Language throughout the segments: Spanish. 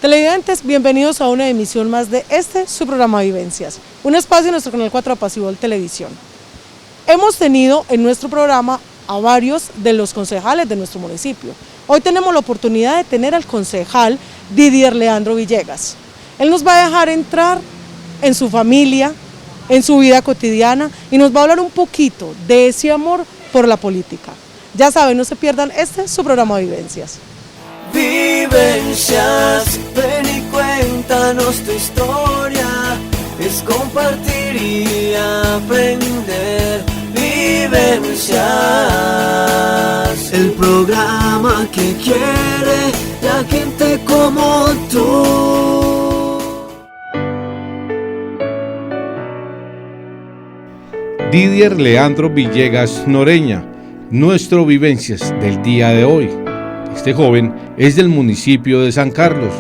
Televidentes, bienvenidos a una emisión más de su programa Vivencias, un espacio en nuestro canal 4 Apacible Televisión. Hemos tenido en nuestro programa a varios de los concejales de nuestro municipio. Hoy tenemos la oportunidad de tener al concejal Didier Leandro Villegas. Él nos va a dejar entrar en su familia, en su vida cotidiana y nos va a hablar un poquito de ese amor por la política. Ya saben, no se pierdan su programa Vivencias. Vivencias, ven y cuéntanos tu historia, es compartir y aprender. Vivencias, el programa que quiere la gente como tú. Didier Leandro Villegas Noreña, nuestro Vivencias del día de hoy. Este joven es del municipio de San Carlos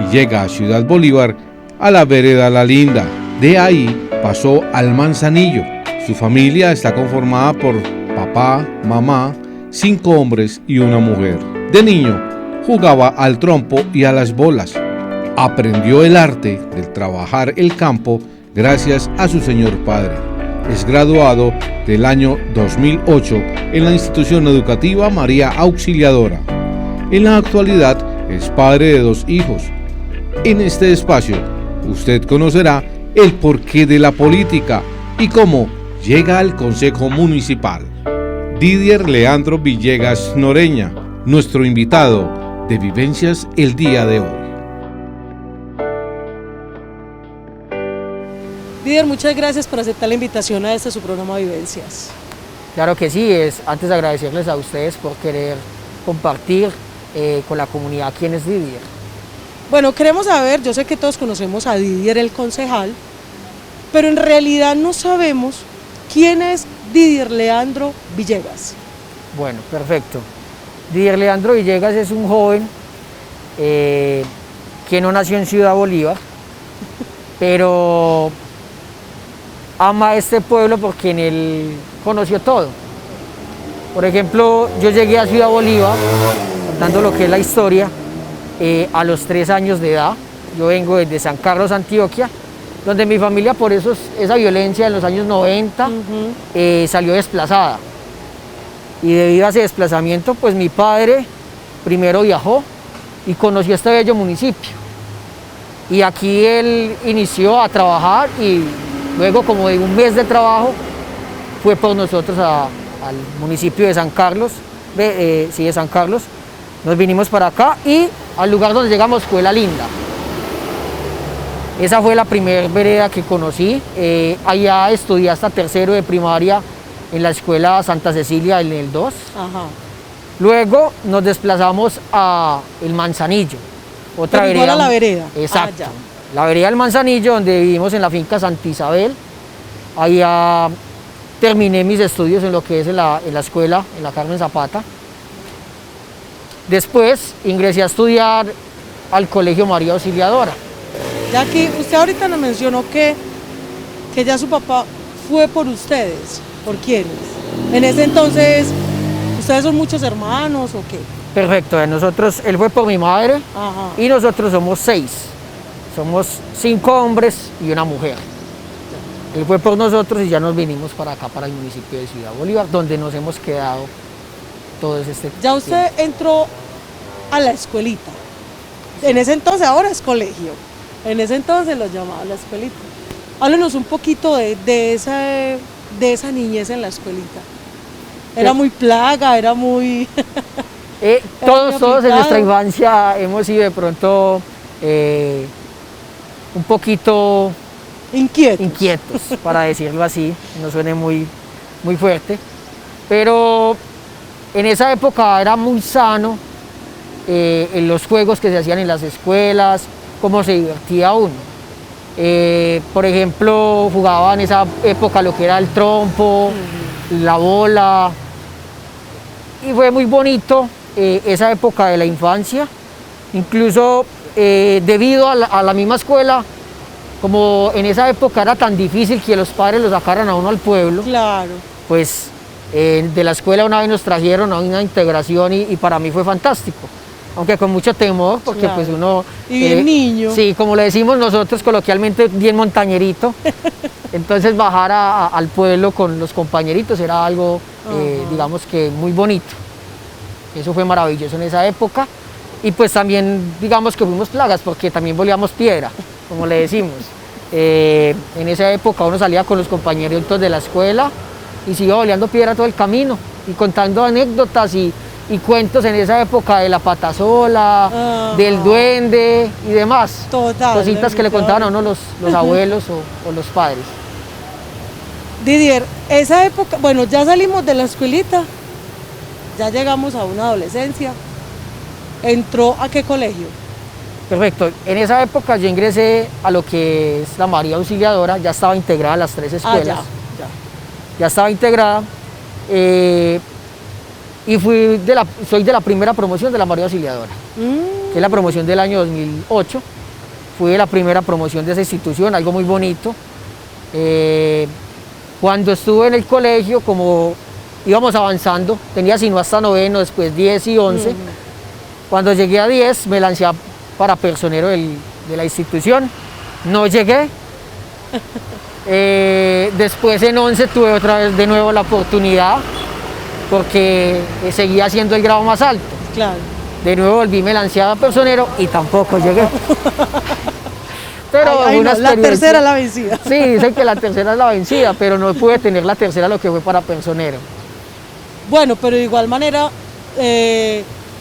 y llega a Ciudad Bolívar a la vereda La Linda. De ahí pasó al Manzanillo. Su familia está conformada por papá, mamá, 5 hombres y una mujer. De niño jugaba al trompo y a las bolas. Aprendió el arte del trabajar el campo gracias a su señor padre. Es graduado del año 2008 en la institución educativa María Auxiliadora. En la actualidad es padre de 2 hijos. En este espacio usted conocerá el porqué de la política y cómo llega al Consejo Municipal. Didier Leandro Villegas Noreña, nuestro invitado de Vivencias el día de hoy. Didier, muchas gracias por aceptar la invitación a su programa Vivencias. Claro que sí, antes de agradecerles a ustedes por querer compartir con la comunidad quién es Didier. Bueno, queremos saber, yo sé que todos conocemos a Didier el concejal, pero en realidad no sabemos quién es Didier Leandro Villegas. Bueno, perfecto. Didier Leandro Villegas es un joven que no nació en Ciudad Bolívar, pero ama este pueblo porque en él conoció todo. Por ejemplo, yo llegué a Ciudad Bolívar, contando lo que es la historia, a los 3 años de edad. Yo vengo desde San Carlos, Antioquia, donde mi familia, por esa violencia en los años 90, salió desplazada. Y debido a ese desplazamiento, pues mi padre primero viajó y conoció este bello municipio. Y aquí él inició a trabajar y luego, como de un mes de trabajo, fue por nosotros al municipio de San Carlos, de San Carlos. Nos vinimos para acá y al lugar donde llegamos fue La Linda. Esa fue la primera vereda que conocí. Allá estudié hasta 3º de primaria en la escuela Santa Cecilia en el 2. Ajá. Luego nos desplazamos a El Manzanillo, otra Pero vereda. igual a la vereda. Exacto. La vereda del Manzanillo, donde vivimos en la finca Santa Isabel. Allá terminé mis estudios en lo que es en la escuela, en la Carmen Zapata. Después ingresé a estudiar al Colegio María Auxiliadora. Ya que usted ahorita nos mencionó que ya su papá fue por ustedes. ¿Por quiénes? En ese entonces, ¿ustedes son muchos hermanos o qué? Perfecto, él fue por mi madre. Ajá. Y nosotros somos 6. Somos 5 hombres y una mujer. Él fue por nosotros y ya nos vinimos para acá, para el municipio de Ciudad Bolívar, donde nos hemos quedado todo este tiempo. Ya usted entró a la escuelita. En ese entonces, ahora es colegio. En ese entonces lo llamaban la escuelita. Háblenos un poquito de esa niñez en la escuelita. Era muy plaga, era muy... Todos en nuestra infancia hemos sido de pronto un poquito inquietos, para decirlo así, no suene muy fuerte, pero en esa época era muy sano en los juegos que se hacían en las escuelas, cómo se divertía uno. Por ejemplo, jugaba en esa época lo que era el trompo, la bola, y fue muy bonito esa época de la infancia, incluso debido a la misma escuela. Como en esa época era tan difícil que los padres lo sacaran a uno al pueblo, claro, pues de la escuela una vez nos trajeron a una integración y para mí fue fantástico. aunque con mucho temor, porque Claro. pues uno... Y bien niño. Sí, como le decimos nosotros coloquialmente, bien montañerito. Entonces bajar al pueblo con los compañeritos era algo, Ajá. digamos que muy bonito. Eso fue maravilloso en esa época. Y pues también, digamos que fuimos plagas, porque también volíamos piedra, como le decimos. En esa época uno salía con los compañeritos de la escuela y se iba boleando piedra todo el camino y contando anécdotas y cuentos en esa época de la patasola, Ajá. del duende y demás. Total. Cositas que le contaban a uno los abuelos o los padres. Didier, esa época, bueno, ya salimos de la escuelita, ya llegamos a una adolescencia. ¿Entró a qué colegio? Perfecto. En esa época yo ingresé a lo que es la María Auxiliadora, ya estaba integrada a las 3 escuelas. Ya. Ya estaba integrada. Y soy de la primera promoción de la María Auxiliadora, que es la promoción del año 2008. Fui de la primera promoción de esa institución, algo muy bonito. Cuando estuve en el colegio, como íbamos avanzando, tenía sino hasta noveno, después 10 y 11. Cuando llegué a 10 me lancé para personero de la institución, no llegué. Después en 11 tuve otra vez de nuevo la oportunidad porque seguía haciendo el grado más alto. Claro. De nuevo volví, me lancé a personero y tampoco llegué. Pero Ay, una no, la experiencia- tercera es la vencida. Sí, dicen que la tercera es la vencida, pero no pude tener la tercera lo que fue para personero. Bueno, pero de igual manera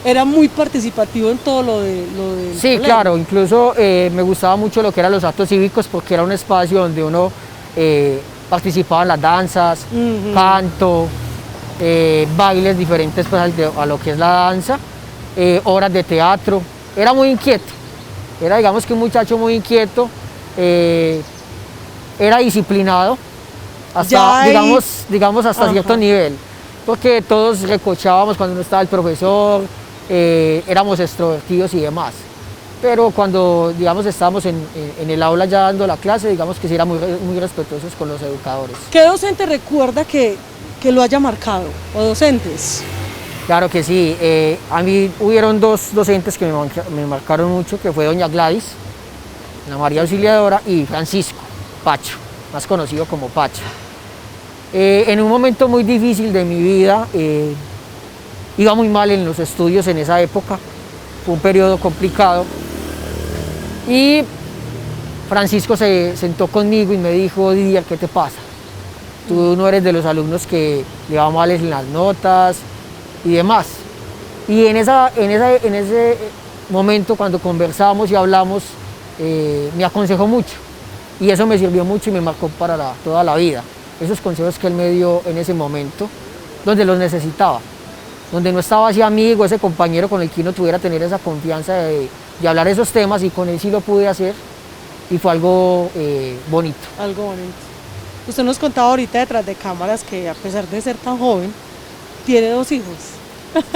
era muy participativo en todo lo del Sí, colegio. claro, incluso me gustaba mucho lo que eran los actos cívicos porque era un espacio donde uno participaba en las danzas, Ujú. canto, bailes diferentes pues, a lo que es la danza, obras de teatro. Era muy inquieto, era digamos que un muchacho muy inquieto, era disciplinado, hasta, Ya ahí- digamos hasta Ajá. cierto nivel, porque todos recochábamos cuando no estaba el profesor, éramos extrovertidos y demás. Pero cuando, digamos, estábamos en el aula ya dando la clase, digamos que sí éramos muy respetuosos con los educadores. ¿Qué docente recuerda que lo haya marcado? ¿O docentes? Claro que sí. A mí hubieron 2 docentes que me marcaron mucho, que fue doña Gladys, la María Auxiliadora, y Francisco Pacho, más conocido como Pacho. En un momento muy difícil de mi vida, iba muy mal en los estudios en esa época, fue un periodo complicado, y Francisco se sentó conmigo y me dijo: Didier, ¿qué te pasa? Tú no eres de los alumnos que le va mal en las notas y demás. Y en ese momento, cuando conversamos y hablamos, me aconsejó mucho. Y eso me sirvió mucho y me marcó para toda la vida. Esos consejos que él me dio en ese momento, donde los necesitaba. Donde no estaba ese amigo, ese compañero con el que uno tuviera tener esa confianza de hablar esos temas, y con él sí lo pude hacer. Y fue algo bonito. Algo bonito. Usted nos contaba ahorita detrás de cámaras que a pesar de ser tan joven, tiene 2 hijos.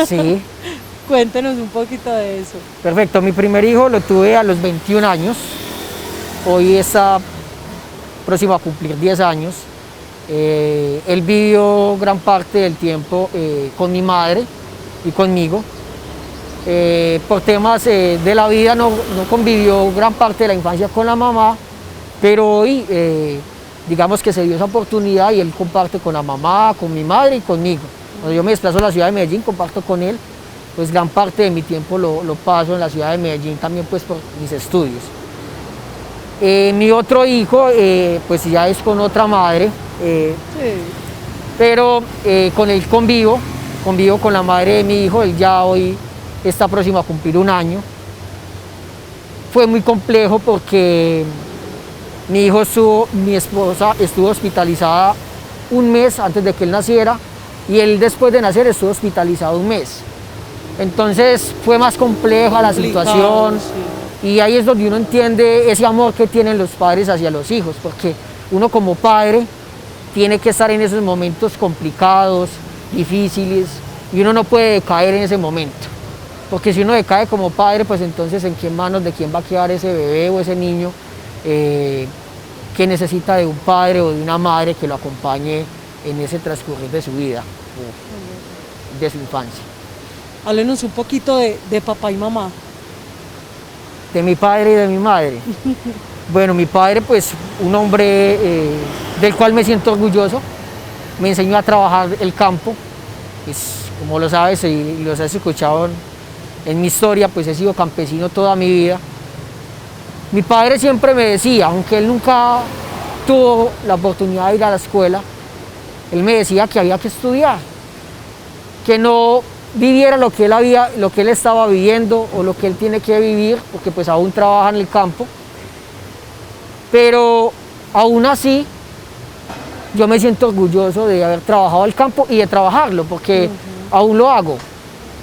Sí. Cuéntenos un poquito de eso. Perfecto, mi primer hijo lo tuve a los 21 años, hoy está próximo a cumplir 10 años. Él vivió gran parte del tiempo con mi madre y conmigo. Por temas de la vida no convivió gran parte de la infancia con la mamá, pero hoy digamos que se dio esa oportunidad y él comparte con la mamá, con mi madre y conmigo. Cuando yo me desplazo a la ciudad de Medellín, comparto con él, pues gran parte de mi tiempo lo paso en la ciudad de Medellín también pues por mis estudios. Mi otro hijo pues ya es con otra madre, Sí. pero con él convivo con la madre de mi hijo. Él ya hoy está próximo a cumplir 1 año. Fue muy complejo porque mi esposa estuvo hospitalizada 1 mes antes de que él naciera, y él después de nacer estuvo hospitalizado 1 mes. Entonces fue más compleja la Complicado, situación, sí. y ahí es donde uno entiende ese amor que tienen los padres hacia los hijos, porque uno como padre tiene que estar en esos momentos complicados, difíciles, y uno no puede decaer en ese momento. Porque si uno decae como padre, pues entonces ¿en qué manos de quién va a quedar ese bebé o ese niño que necesita de un padre o de una madre que lo acompañe en ese transcurrir de su vida, de su infancia? Háblenos un poquito de papá y mamá. De mi padre y de mi madre. Bueno, mi padre, pues, un hombre del cual me siento orgulloso, me enseñó a trabajar el campo, pues, como lo sabes y los has escuchado en mi historia, pues he sido campesino toda mi vida. Mi padre siempre me decía, aunque él nunca tuvo la oportunidad de ir a la escuela, él me decía que había que estudiar, que no viviera lo que él estaba viviendo o lo que él tiene que vivir, porque pues aún trabaja en el campo. Pero aún así, yo me siento orgulloso de haber trabajado el campo y de trabajarlo, porque aún lo hago.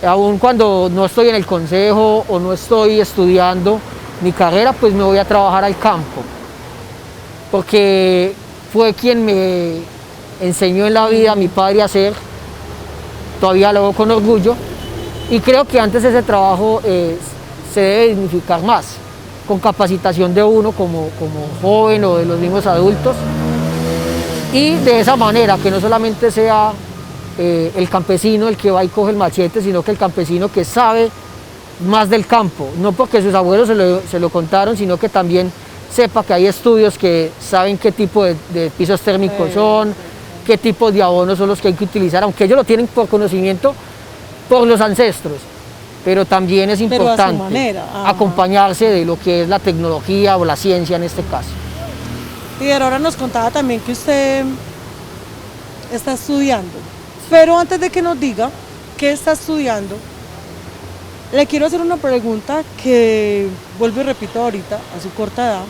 Aún cuando no estoy en el consejo o no estoy estudiando mi carrera, pues me voy a trabajar al campo, porque fue quien me enseñó en la vida mi padre a hacer, todavía lo hago con orgullo, y creo que antes ese trabajo se debe dignificar más, con capacitación de uno como joven o de los mismos adultos, y de esa manera que no solamente sea el campesino el que va y coge el machete, sino que el campesino que sabe más del campo, no porque sus abuelos se lo contaron, sino que también sepa que hay estudios que saben qué tipo de pisos térmicos son, qué tipo de abonos son los que hay que utilizar, aunque ellos lo tienen por conocimiento por los ancestros, pero también es importante acompañarse de lo que es la tecnología o la ciencia en este caso. Y ahora nos contaba también que usted está estudiando, pero antes de que nos diga qué está estudiando, le quiero hacer una pregunta que vuelvo y repito ahorita, a su corta edad.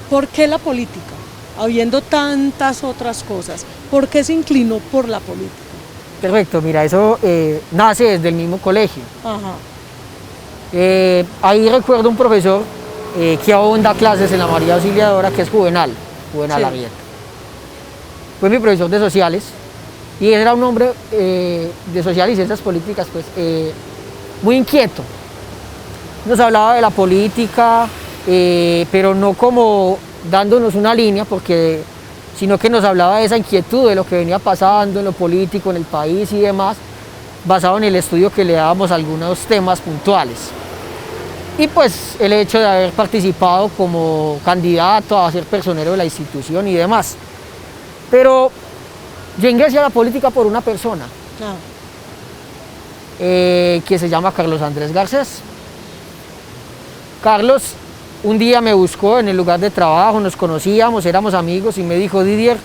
¿Por qué la política? Habiendo tantas otras cosas, ¿por qué se inclinó por la política? Perfecto, mira, eso nace desde el mismo colegio. Ajá. Ahí recuerdo un profesor que aún da clases en la María Auxiliadora, que es Juvenal sí. Arrieta. Fue mi profesor de sociales, y era un hombre de sociales y ciencias políticas, pues, muy inquieto. Nos hablaba de la política, pero no como dándonos una línea, sino que nos hablaba de esa inquietud, de lo que venía pasando en lo político, en el país y demás, basado en el estudio que le dábamos a algunos temas puntuales. Y pues el hecho de haber participado como candidato a ser personero de la institución y demás. Pero yo ingresé a la política por una persona, que se llama Carlos Andrés Garcés. Carlos un día me buscó en el lugar de trabajo, nos conocíamos, éramos amigos, y me dijo: Didier,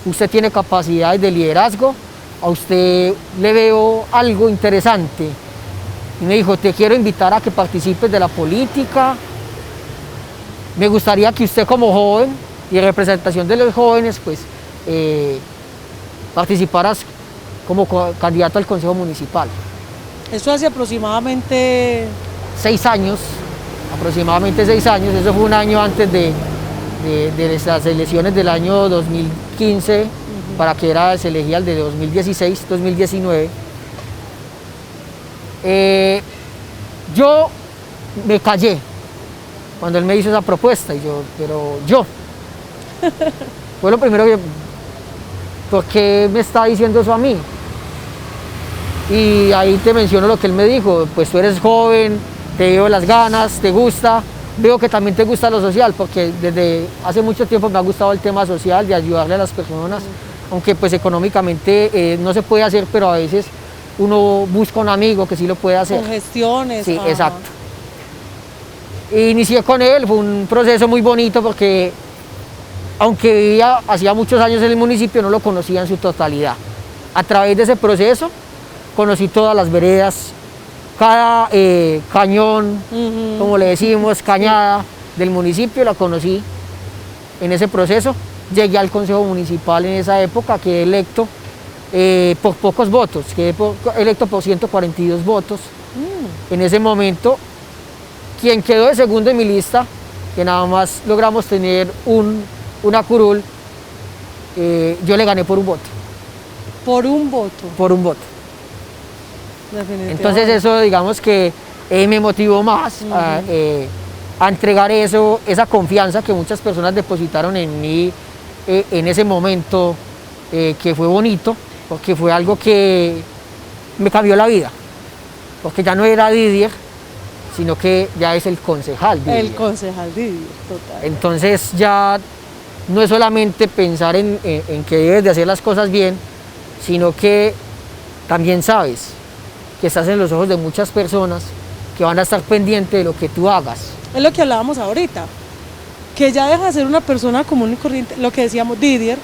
usted tiene capacidades de liderazgo, a usted le veo algo interesante. Y me dijo: te quiero invitar a que participes de la política, me gustaría que usted como joven y en representación de los jóvenes, pues, participaras como candidato al Consejo Municipal. Eso hace aproximadamente 6 años, eso fue un año antes de las elecciones del año 2015, para que se elegía el de 2016-2019. Yo me callé cuando él me hizo esa propuesta, fue lo primero que... ¿Por qué me está diciendo eso a mí? Y ahí te menciono lo que él me dijo: pues tú eres joven, te veo las ganas, te gusta, veo que también te gusta lo social, porque desde hace mucho tiempo me ha gustado el tema social, de ayudarle a las personas, aunque pues económicamente no se puede hacer, pero a veces uno busca un amigo que sí lo puede hacer. Con gestiones. Sí, exacto. Inicié con él, fue un proceso muy bonito, porque aunque vivía hacía muchos años en el municipio, no lo conocía en su totalidad. A través de ese proceso conocí todas las veredas, cada cañón, como le decimos, cañada del municipio, la conocí en ese proceso. Llegué al Consejo Municipal en esa época, quedé electo por pocos votos, quedé electo por 142 votos. En ese momento, quien quedó de segundo en mi lista, que nada más logramos tener una curul, yo le gané por un voto. ¿Por un voto? Por un voto. Entonces eso, digamos que me motivó más a entregar esa confianza que muchas personas depositaron en mí en ese momento, que fue bonito, porque fue algo que me cambió la vida, porque ya no era Didier, sino que ya es el concejal Didier. El concejal Didier, total. Entonces ya no es solamente pensar en que debes de hacer las cosas bien, sino que también sabes que estás en los ojos de muchas personas que van a estar pendientes de lo que tú hagas. Es lo que hablábamos ahorita, que ya deja de ser una persona común y corriente, lo que decíamos Didier,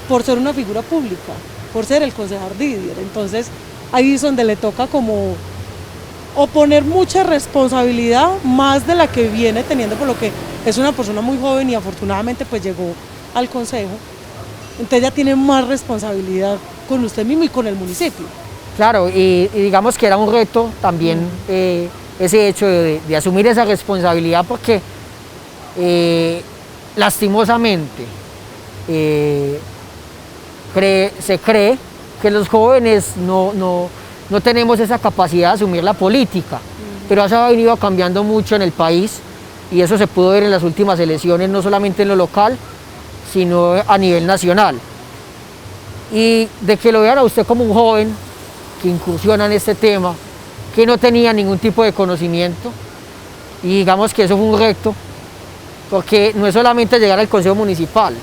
por ser una figura pública, por ser el concejal Didier. Entonces ahí es donde le toca como o poner mucha responsabilidad más de la que viene teniendo, por lo que es una persona muy joven y afortunadamente pues llegó al consejo. Entonces ya tiene más responsabilidad con usted mismo y con el municipio. Claro, y digamos que era un reto también ese hecho de asumir esa responsabilidad, porque lastimosamente se cree que los jóvenes no tenemos esa capacidad de asumir la política, pero eso ha venido cambiando mucho en el país y eso se pudo ver en las últimas elecciones, no solamente en lo local, sino a nivel nacional. Y de que lo vean a usted como un joven que incursiona en este tema, que no tenía ningún tipo de conocimiento, y digamos que eso fue un reto, porque no es solamente llegar al Consejo Municipal,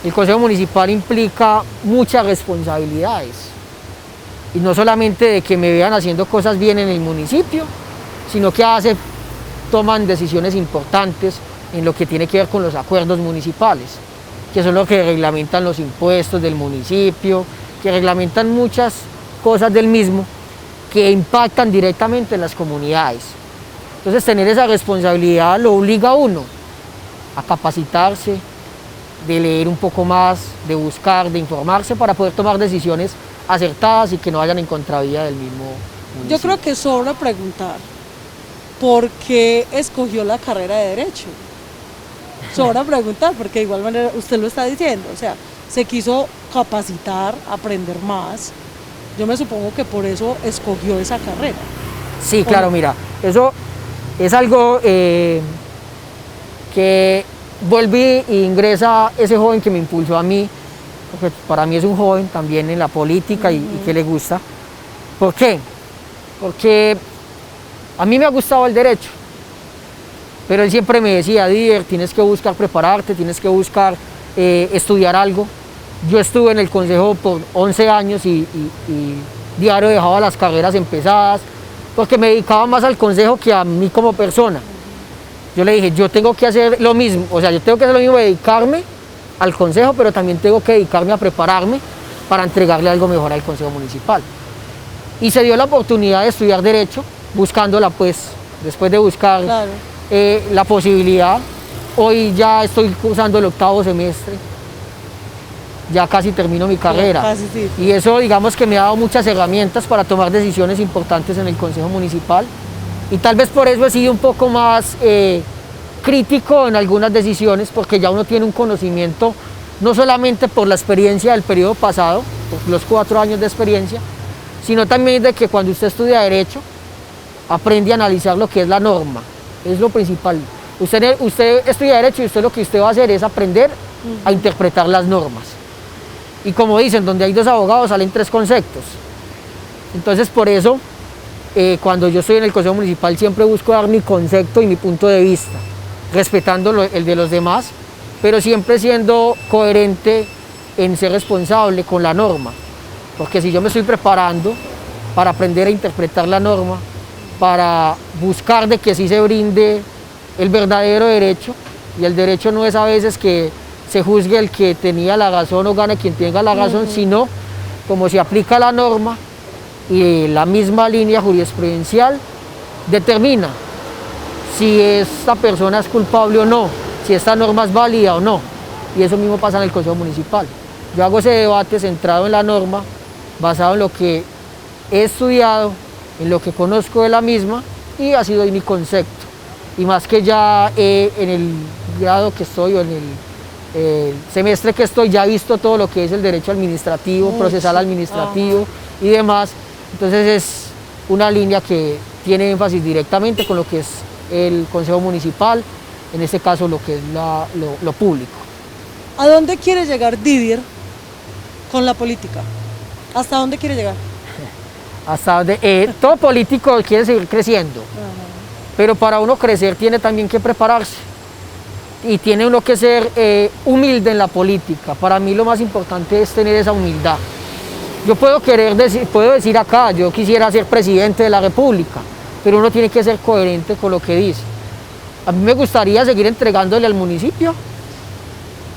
el Consejo Municipal implica muchas responsabilidades, y no solamente de que me vean haciendo cosas bien en el municipio, sino que toman decisiones importantes en lo que tiene que ver con los acuerdos municipales, que son los que reglamentan los impuestos del municipio, que reglamentan muchas cosas del mismo, que impactan directamente en las comunidades. Entonces tener esa responsabilidad lo obliga a uno a capacitarse, de leer un poco más, de buscar, de informarse para poder tomar decisiones acertadas y que no vayan en contravía del mismo municipio. Yo creo que sobra preguntar por qué escogió la carrera de Derecho. Sobra preguntar, porque de igual manera usted lo está diciendo, o sea, se quiso capacitar, aprender más. Yo me supongo que por eso escogió esa carrera. Sí, claro, mira, eso es algo que vuelve e ingresa ese joven que me impulsó a mí, porque para mí es un joven también en la política y que le gusta. ¿Por qué? Porque a mí me ha gustado el derecho, pero él siempre me decía, Didier, tienes que buscar prepararte, tienes que buscar estudiar algo. Yo estuve en el consejo por 11 años y diario dejaba las carreras empezadas, porque me dedicaba más al consejo que a mí como persona. Yo le dije, yo tengo que hacer lo mismo, o sea, yo tengo que hacer lo mismo, dedicarme al consejo, pero también tengo que dedicarme a prepararme para entregarle algo mejor al consejo municipal. Y se dio la oportunidad de estudiar Derecho, buscándola pues, después de buscar Claro. La posibilidad. Hoy ya estoy cursando el 8º semestre, ya casi termino mi carrera. Casi sí. Y eso digamos que me ha dado muchas herramientas para tomar decisiones importantes en el consejo municipal. Y tal vez por eso he sido un poco más crítico en algunas decisiones, porque ya uno tiene un conocimiento, no solamente por la experiencia del periodo pasado, por los 4 años de experiencia, sino también de que cuando usted estudia Derecho, aprende a analizar lo que es la norma, es lo principal. Usted estudia Derecho y lo que usted va a hacer es aprender a interpretar las normas. Y como dicen, donde hay 2 abogados salen 3 conceptos. Entonces por eso, cuando yo estoy en el Consejo Municipal siempre busco dar mi concepto y mi punto de vista, respetando el de los demás, pero siempre siendo coherente en ser responsable con la norma. Porque si yo me estoy preparando para aprender a interpretar la norma, para buscar de que sí se brinde el verdadero derecho, y el derecho no es a veces que se juzgue el que tenía la razón o gane quien tenga la razón, sino como se aplica la norma y la misma línea jurisprudencial determina si esta persona es culpable o no, si esta norma es válida o no, y eso mismo pasa en el Consejo Municipal. Yo hago ese debate centrado en la norma, basado en lo que he estudiado, en lo que conozco de la misma, y ha sido mi concepto. Y más que ya en el grado que estoy o en el semestre que estoy, ya he visto todo lo que es el derecho administrativo, procesal administrativo y demás. Entonces es una línea que tiene énfasis directamente con lo que es el Consejo Municipal, en este caso lo que es lo público. ¿A dónde quiere llegar Didier con la política? ¿Hasta dónde quiere llegar? hasta donde todo político quiere seguir creciendo, pero para uno crecer tiene también que prepararse y tiene uno que ser humilde en la política. Para mí lo más importante es tener esa humildad. Yo puedo decir acá, yo quisiera ser presidente de la República, pero uno tiene que ser coherente con lo que dice. A mí me gustaría seguir entregándole al municipio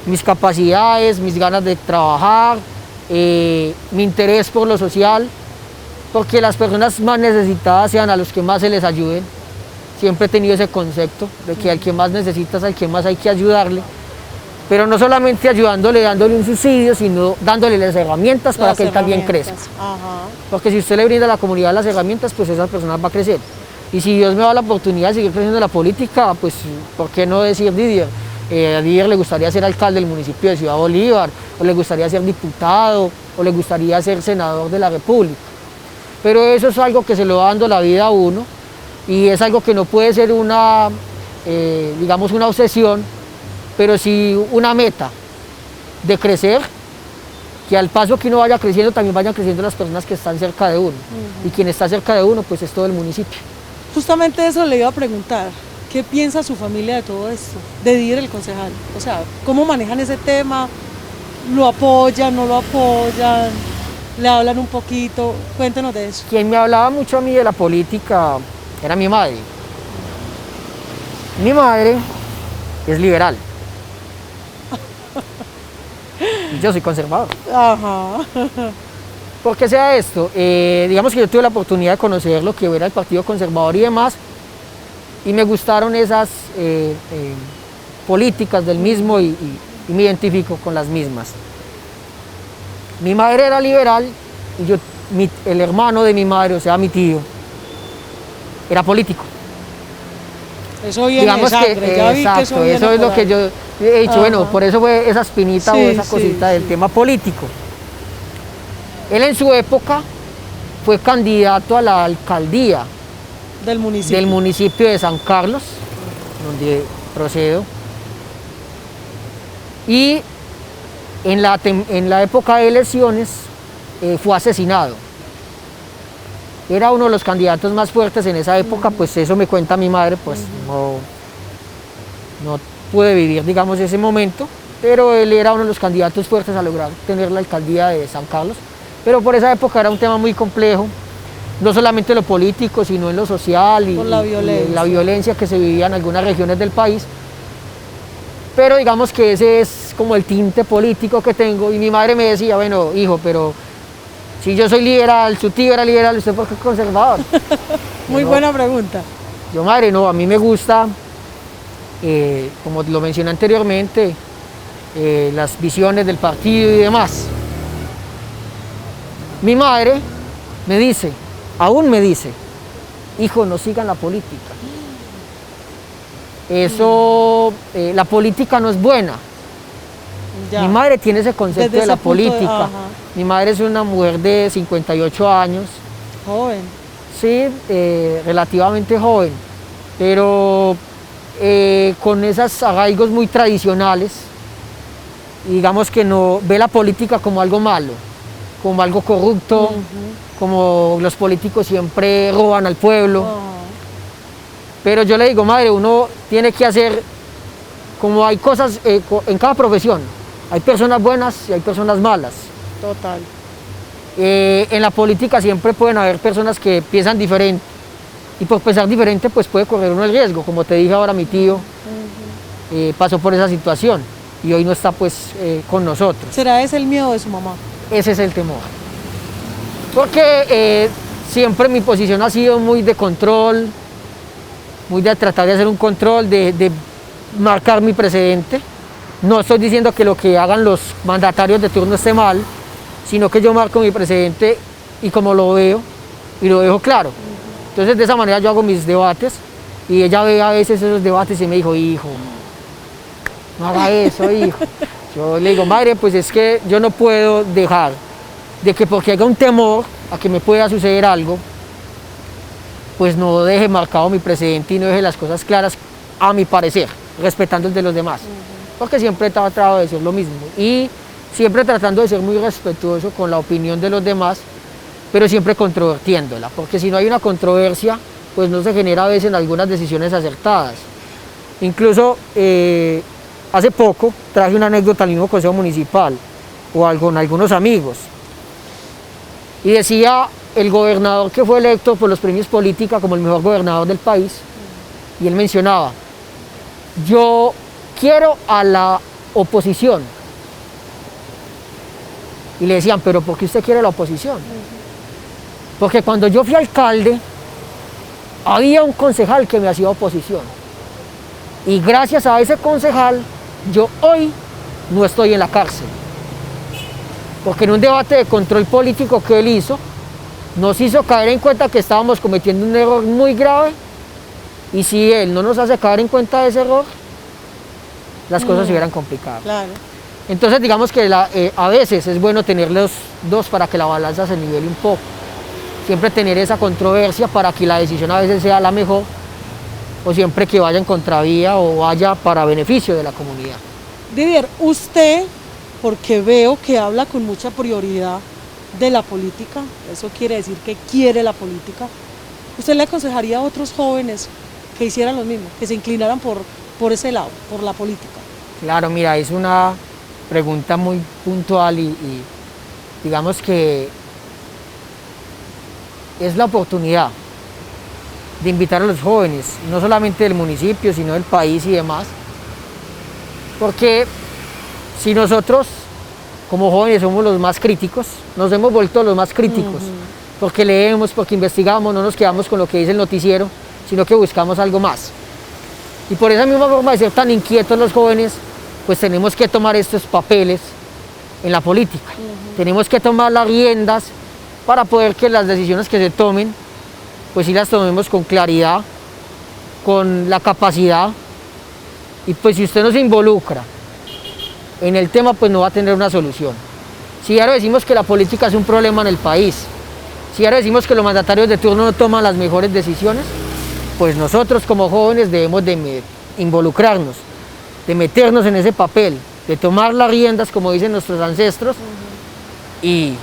mis capacidades, mis ganas de trabajar, mi interés por lo social, porque las personas más necesitadas sean a los que más se les ayuden. Siempre he tenido ese concepto de que al que más necesitas, al que más hay que ayudarle, pero no solamente ayudándole, dándole un subsidio, sino dándole las herramientas para que él también crezca. Porque si usted le brinda a la comunidad las herramientas, pues esa persona va a crecer. Y si Dios me da la oportunidad de seguir creciendo en la política, pues ¿por qué no decir Didier? A Didier le gustaría ser alcalde del municipio de Ciudad Bolívar, o le gustaría ser diputado, o le gustaría ser senador de la República. Pero eso es algo que se lo va dando la vida a uno, y es algo que no puede ser una, digamos, una obsesión, pero sí una meta de crecer, que al paso que uno vaya creciendo, también vayan creciendo las personas que están cerca de uno. Y quien está cerca de uno, pues es todo el municipio. Justamente eso le iba a preguntar. ¿Qué piensa su familia de todo esto? De Didier el concejal. O sea, ¿cómo manejan ese tema? ¿Lo apoyan, no lo apoyan? ¿Le hablan un poquito? Cuéntenos de eso. Quien me hablaba mucho a mí de la política era mi madre. Mi madre es liberal. Y yo soy conservador. Ajá. ¿Por qué sea esto? Digamos que yo tuve la oportunidad de conocer lo que era el Partido Conservador y demás, y me gustaron esas políticas del mismo y me identifico con las mismas. Mi madre era liberal y el hermano de mi madre, o sea, mi tío, era político. Eso viene Digamos de sangre, que, ya vi que exacto, viene eso es por lo que ahí. yo he dicho, Ajá. bueno, por eso fue esa espinita Sí, o esa sí, cosita del sí. tema político. Él en su época fue candidato a la alcaldía Del municipio. del municipio de San Carlos, donde procedo, y en la época de elecciones fue asesinado. Era uno de los candidatos más fuertes en esa época, pues eso me cuenta mi madre, pues no pude vivir, digamos, ese momento, pero él era uno de los candidatos fuertes a lograr tener la alcaldía de San Carlos. Pero por esa época era un tema muy complejo, no solamente en lo político, sino en lo social y la violencia. y la violencia que se vivía en algunas regiones del país. Pero digamos que ese es como el tinte político que tengo, y mi madre me decía, bueno, hijo, pero si yo soy liberal, su tío era liberal, ¿usted por qué es conservador? Muy No. buena pregunta. Yo, madre, no, a mí me gusta, como lo mencioné anteriormente, las visiones del partido y demás. Mi madre me dice, aún me dice, hijo, no sigan la política. Eso, la política no es buena. Ya. Mi madre tiene ese concepto Desde de la ese punto de- política. ajá. Mi madre es una mujer de 58 años, Joven. sí, relativamente joven, pero con esos arraigos muy tradicionales, y digamos que no ve la política como algo malo, como algo corrupto, como los políticos siempre roban al pueblo. Ajá. Pero yo le digo, madre, uno tiene que hacer, como hay cosas en cada profesión, hay personas buenas y hay personas malas. Total. En la política siempre pueden haber personas que piensan diferente, y por pensar diferente pues puede correr uno el riesgo. Como te dije ahora, mi tío pasó por esa situación y hoy no está pues con nosotros. ¿Será ese el miedo de su mamá? Ese es el temor. Porque siempre mi posición ha sido muy de control, muy de tratar de hacer un control, de marcar mi precedente. No estoy diciendo que lo que hagan los mandatarios de turno esté mal, sino que yo marco mi precedente y como lo veo, y lo dejo claro. Entonces de esa manera yo hago mis debates, y ella ve a veces esos debates y me dijo, hijo, no haga eso, hijo. Yo le digo, madre, pues es que yo no puedo dejar de que porque haya un temor a que me pueda suceder algo, pues no deje marcado mi precedente y no deje las cosas claras a mi parecer, respetando el de los demás. Porque siempre he tratado de decir lo mismo y siempre tratando de ser muy respetuoso con la opinión de los demás, pero siempre controvertiéndola, porque si no hay una controversia, pues no se genera a veces algunas decisiones acertadas. Incluso hace poco traje una anécdota al mismo Consejo Municipal con algunos amigos, y decía el gobernador que fue electo por los premios Política como el mejor gobernador del país, y él mencionaba: yo quiero a la oposición. Y le decían: ¿pero por qué usted quiere a la oposición? Porque cuando yo fui alcalde, había un concejal que me hacía oposición. Y gracias a ese concejal, yo hoy no estoy en la cárcel. Porque en un debate de control político que él hizo, nos hizo caer en cuenta que estábamos cometiendo un error muy grave, y si él no nos hace caer en cuenta de ese error, las cosas se hubieran complicado. Claro. Entonces digamos que a veces es bueno tener los dos para que la balanza se nivele un poco. Siempre tener esa controversia para que la decisión a veces sea la mejor, o siempre que vaya en contravía o vaya para beneficio de la comunidad. Didier, usted, porque veo que habla con mucha prioridad de la política, eso quiere decir que quiere la política, ¿usted le aconsejaría a otros jóvenes que hicieran lo mismo, que se inclinaran por ese lado, por la política? Claro, mira, es una pregunta muy puntual y digamos que es la oportunidad de invitar a los jóvenes, no solamente del municipio, sino del país y demás, porque si nosotros como jóvenes somos los más críticos, nos hemos vuelto los más críticos, porque leemos, porque investigamos, no nos quedamos con lo que dice el noticiero, sino que buscamos algo más. Y por esa misma forma de ser tan inquietos los jóvenes, pues tenemos que tomar estos papeles en la política. Tenemos que tomar las riendas para poder que las decisiones que se tomen, pues sí las tomemos con claridad, con la capacidad, y pues si usted no se involucra en el tema, pues no va a tener una solución. Si ahora decimos que la política es un problema en el país, si ahora decimos que los mandatarios de turno no toman las mejores decisiones, pues nosotros como jóvenes debemos de involucrarnos, de meternos en ese papel, de tomar las riendas, como dicen nuestros ancestros, y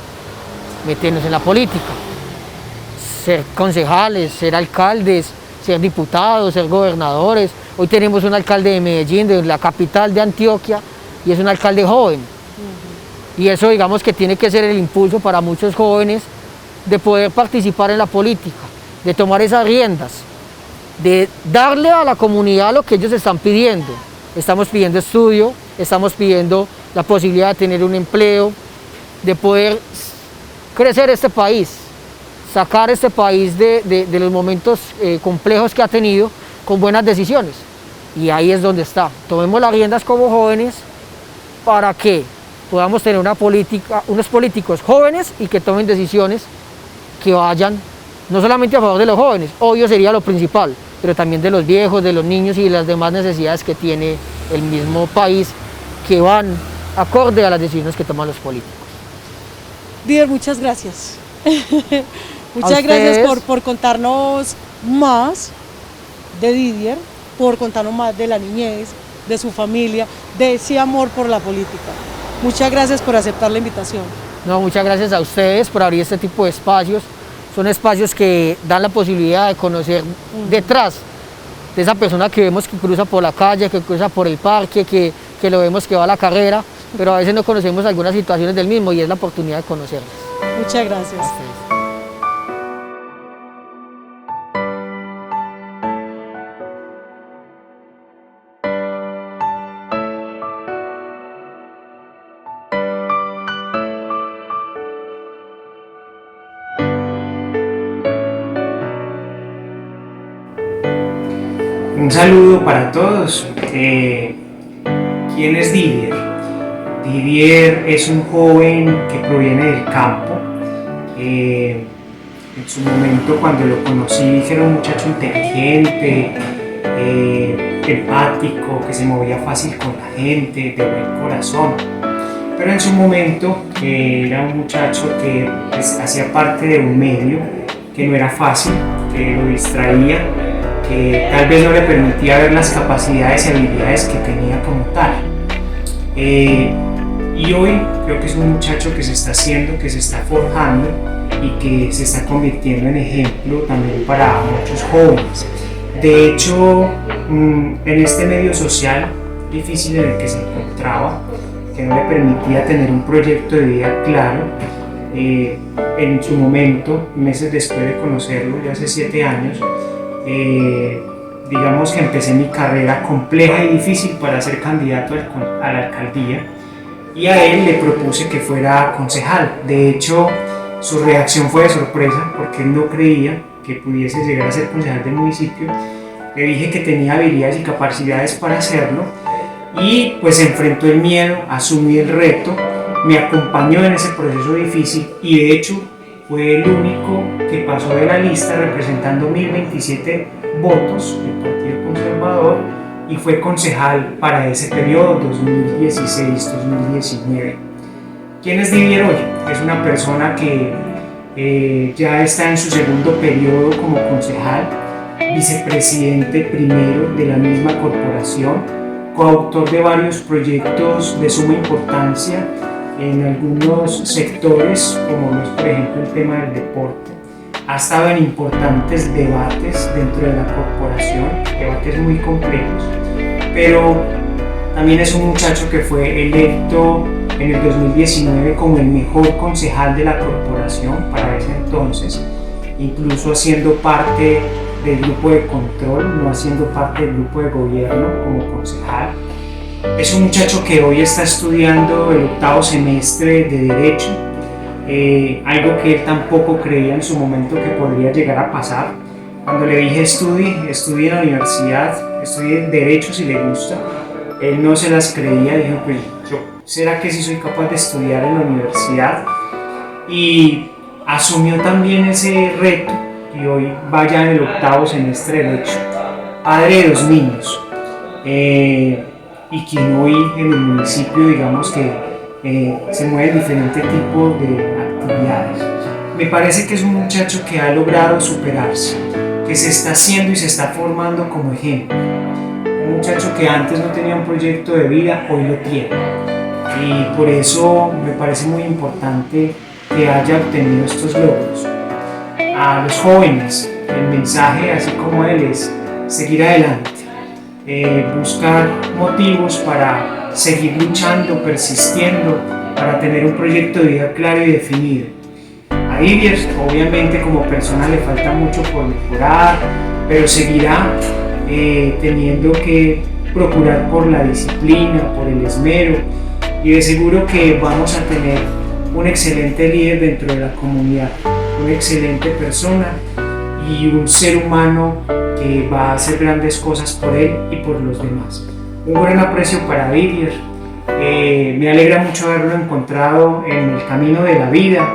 meternos en la política. Ser concejales, ser alcaldes, ser diputados, ser gobernadores. Hoy tenemos un alcalde de Medellín, de la capital de Antioquia, y es un alcalde joven. Y eso, digamos, que tiene que ser el impulso para muchos jóvenes de poder participar en la política, de tomar esas riendas, de darle a la comunidad lo que ellos están pidiendo. Estamos pidiendo estudio, estamos pidiendo la posibilidad de tener un empleo, de poder crecer este país, sacar este país de los momentos complejos que ha tenido con buenas decisiones. Y ahí es donde está. Tomemos las riendas como jóvenes para que podamos tener una política, unos políticos jóvenes y que tomen decisiones que vayan no solamente a favor de los jóvenes, obvio sería lo principal, pero también de los viejos, de los niños y de las demás necesidades que tiene el mismo país, que van acorde a las decisiones que toman los políticos. Didier, muchas gracias. Muchas gracias por contarnos más de Didier, por contarnos más de la niñez, de su familia, de ese amor por la política. Muchas gracias por aceptar la invitación. No, muchas gracias a ustedes por abrir este tipo de espacios. Son espacios que dan la posibilidad de conocer detrás de esa persona que vemos que cruza por la calle, que cruza por el parque, que lo vemos que va a la carrera, pero a veces no conocemos algunas situaciones del mismo y es la oportunidad de conocerlas. Muchas gracias. A ustedes. Un saludo para todos. ¿Quién es Didier? Didier es un joven que proviene del campo. En su momento, cuando lo conocí, vi que era un muchacho inteligente, empático, que se movía fácil con la gente, de buen corazón. Pero en su momento era un muchacho que hacía parte de un medio que no era fácil, que lo distraía, que tal vez no le permitía ver las capacidades y habilidades que tenía como tal. Y hoy creo que es un muchacho que se está haciendo, que se está forjando y que se está convirtiendo en ejemplo también para muchos jóvenes. De hecho, en este medio social difícil en el que se encontraba, que no le permitía tener un proyecto de vida claro, en su momento, meses después de conocerlo, ya hace 7 años, digamos que empecé mi carrera compleja y difícil para ser candidato a la alcaldía, y a él le propuse que fuera concejal. De hecho, su reacción fue de sorpresa porque él no creía que pudiese llegar a ser concejal del municipio. Le dije que tenía habilidades y capacidades para hacerlo y pues enfrentó el miedo, asumió el reto, me acompañó en ese proceso difícil y de hecho fue el único que pasó de la lista representando 1027 votos del Partido Conservador y fue concejal para ese periodo 2016-2019. ¿Quién es Didier hoy? Es una persona que ya está en su segundo periodo como concejal, vicepresidente primero de la misma corporación, coautor de varios proyectos de suma importancia en algunos sectores, como lo es por ejemplo el tema del deporte. Ha estado en importantes debates dentro de la corporación, debates muy complejos, pero también es un muchacho que fue electo en el 2019 como el mejor concejal de la corporación para ese entonces, incluso haciendo parte del grupo de control, no haciendo parte del grupo de gobierno como concejal. Es un muchacho que hoy está estudiando el 8º semestre de Derecho, algo que él tampoco creía en su momento que podría llegar a pasar. Cuando le dije estudie en la universidad, estudie Derecho si le gusta, él no se las creía, dijo pues ¿será que sí soy capaz de estudiar en la universidad? Y asumió también ese reto y hoy va ya en el 8º semestre de Derecho, padre de 2 niños, y quien hoy en el municipio digamos que se mueve en diferentes tipos de actividades. Me parece que es un muchacho que ha logrado superarse, que se está haciendo y se está formando como ejemplo. Un muchacho que antes no tenía un proyecto de vida, hoy lo tiene. Y por eso me parece muy importante que haya obtenido estos logros. A los jóvenes, el mensaje, así como él, es seguir adelante, buscar motivos para seguir luchando, persistiendo, para tener un proyecto de vida claro y definido. A Didier, obviamente, como persona le falta mucho por mejorar, pero seguirá teniendo que procurar por la disciplina, por el esmero, y de seguro que vamos a tener un excelente líder dentro de la comunidad, una excelente persona y un ser humano que va a hacer grandes cosas por él y por los demás. Un gran aprecio para Didier. Me alegra mucho haberlo encontrado en el camino de la vida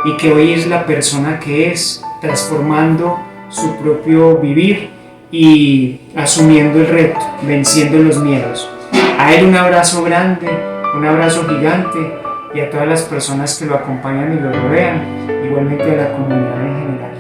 y que hoy es la persona que es, transformando su propio vivir y asumiendo el reto, venciendo los miedos. A él un abrazo grande, un abrazo gigante, y a todas las personas que lo acompañan y lo rodean, igualmente a la comunidad en general.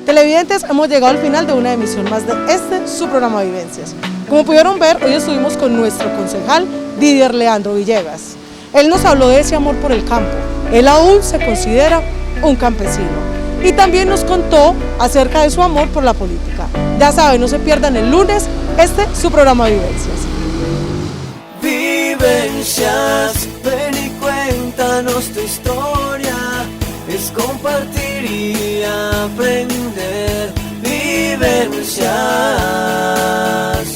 Televidentes, hemos llegado al final de una emisión más de su programa Vivencias. Como pudieron ver, hoy estuvimos con nuestro concejal Didier Leandro Villegas. Él nos habló de ese amor por el campo. Él aún se considera un campesino. Y también nos contó acerca de su amor por la política. Ya saben, no se pierdan el lunes su programa Vivencias. Vivencias, ven y cuéntanos tu historia. Es compartir y aprender. Vivencias,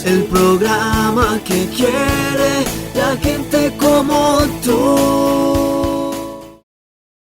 el programa que quiere la gente como tú.